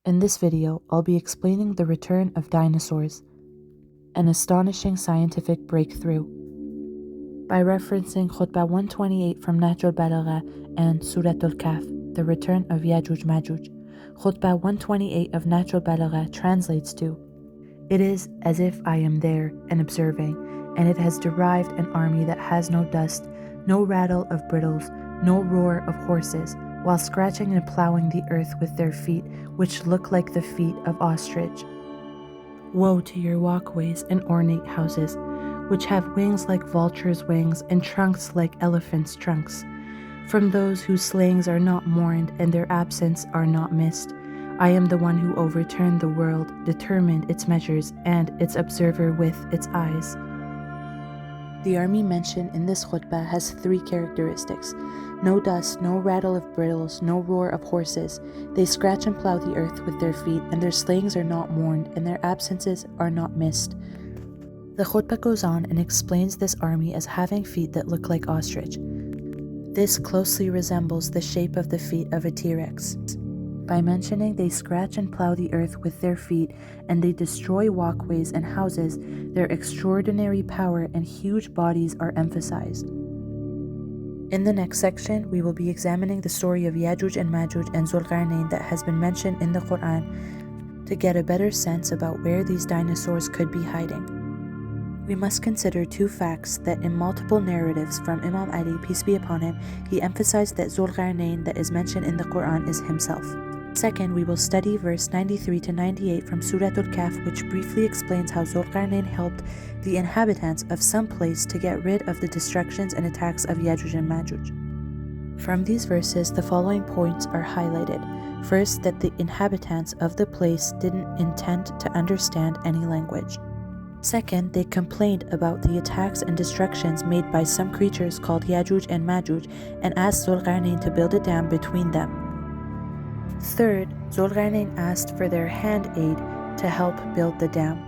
In this video, I'll be explaining the return of dinosaurs, an astonishing scientific breakthrough, by referencing Khutbah 128 from Nahjolbalaghe and Sorah Kahf, the return of Yajooj and Majooj. Khutbah 128 of Nahjolbalaghe translates to, "It is as if I am there and observing, and it has derived an army that has no dust, no rattle of brittles, no roar of horses, while scratching and plowing the earth with their feet, which look like the feet of ostrich. Woe to your walkways and ornate houses, which have wings like vultures' wings and trunks like elephants' trunks. From those whose slayings are not mourned and their absence are not missed. I am the one who overturned the world, determined its measures, and its observer with its eyes." The army mentioned in this khutbah has three characteristics: no dust, no rattle of brittles, no roar of horses. They scratch and plow the earth with their feet, and their slayings are not mourned, and their absences are not missed. The khutbah goes on and explains this army as having feet that look like ostrich. This closely resembles the shape of the feet of a T-Rex. By mentioning they scratch and plow the earth with their feet and they destroy walkways and houses, their extraordinary power and huge bodies are emphasized. In the next section, we will be examining the story of Yajooj and Majooj and Zulqarnain that has been mentioned in the Quran to get a better sense about where these dinosaurs could be hiding. We must consider two facts that in multiple narratives from Imam Ali, peace be upon him, he emphasized that Zulqarnain that is mentioned in the Quran is himself. Second, we will study verse 93 to 98 from Surah Kahf, which briefly explains how Zulqarnain helped the inhabitants of some place to get rid of the destructions and attacks of Yajooj and Majooj. From these verses, the following points are highlighted. First, that the inhabitants of the place didn't intend to understand any language. Second, they complained about the attacks and destructions made by some creatures called Yajooj and Majooj and asked Zulqarnain to build a dam between them. Third, Zulqarnain asked for their hand aid to help build the dam.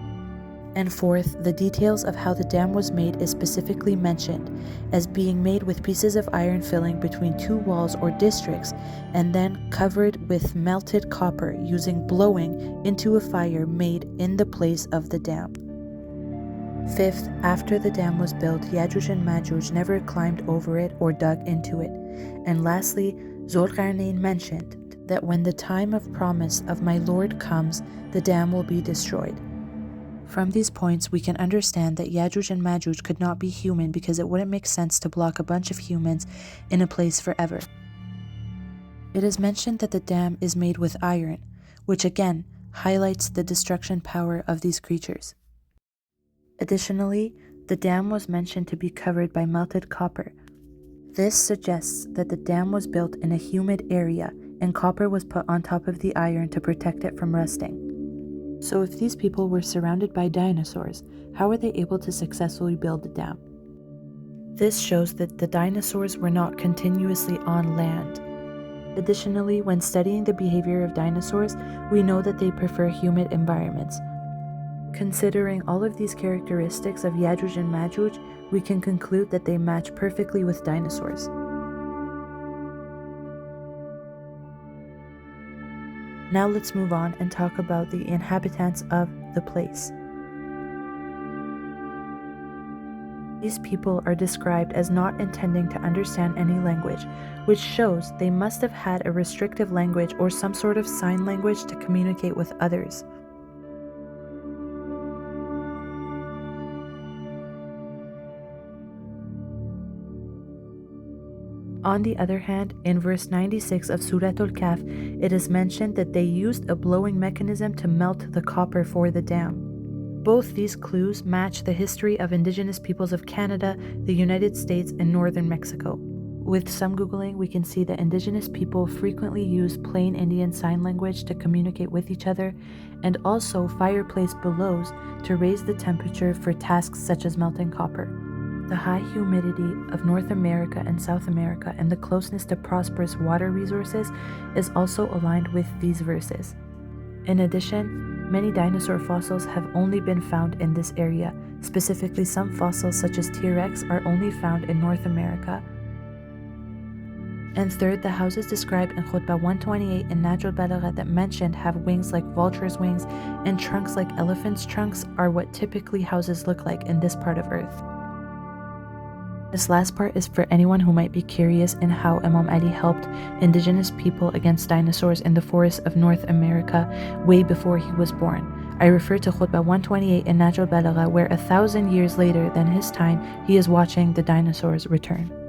And fourth, the details of how the dam was made is specifically mentioned as being made with pieces of iron filling between two walls or districts and then covered with melted copper using blowing into a fire made in the place of the dam. Fifth, after the dam was built, Yajooj and Majooj never climbed over it or dug into it. And lastly, Zulqarnain mentioned that when the time of promise of my Lord comes, the dam will be destroyed. From these points, we can understand that Yajooj and Majooj could not be human because it wouldn't make sense to block a bunch of humans in a place forever. It is mentioned that the dam is made with iron, which again highlights the destruction power of these creatures. Additionally, the dam was mentioned to be covered by melted copper. This suggests that the dam was built in a humid area and copper was put on top of the iron to protect it from rusting. So if these people were surrounded by dinosaurs, how were they able to successfully build a dam? This shows that the dinosaurs were not continuously on land. Additionally, when studying the behavior of dinosaurs, we know that they prefer humid environments. Considering all of these characteristics of Yajooj and Majooj, we can conclude that they match perfectly with dinosaurs. Now let's move on and talk about the inhabitants of the place. These people are described as not intending to understand any language, which shows they must have had a restrictive language or some sort of sign language to communicate with others. On the other hand, in verse 96 of Surah Kahf, it is mentioned that they used a blowing mechanism to melt the copper for the dam. Both these clues match the history of indigenous peoples of Canada, the United States, and northern Mexico. With some Googling, we can see that indigenous people frequently use plain Indian Sign Language to communicate with each other, and also fireplace bellows to raise the temperature for tasks such as melting copper. The high humidity of North America and South America and the closeness to prosperous water resources is also aligned with these verses. In addition, many dinosaur fossils have only been found in this area. Specifically, some fossils such as T-Rex are only found in North America. And third, the houses described in Khutbah 128 in Nahjolbalaghe that mentioned have wings like vultures' wings and trunks like elephants' trunks are what typically houses look like in this part of Earth. This last part is for anyone who might be curious in how Imam Ali helped indigenous people against dinosaurs in the forests of North America way before he was born. I refer to Khutbah 128 in Nahjolbalaghe where 1,000 years later than his time, he is watching the dinosaurs return.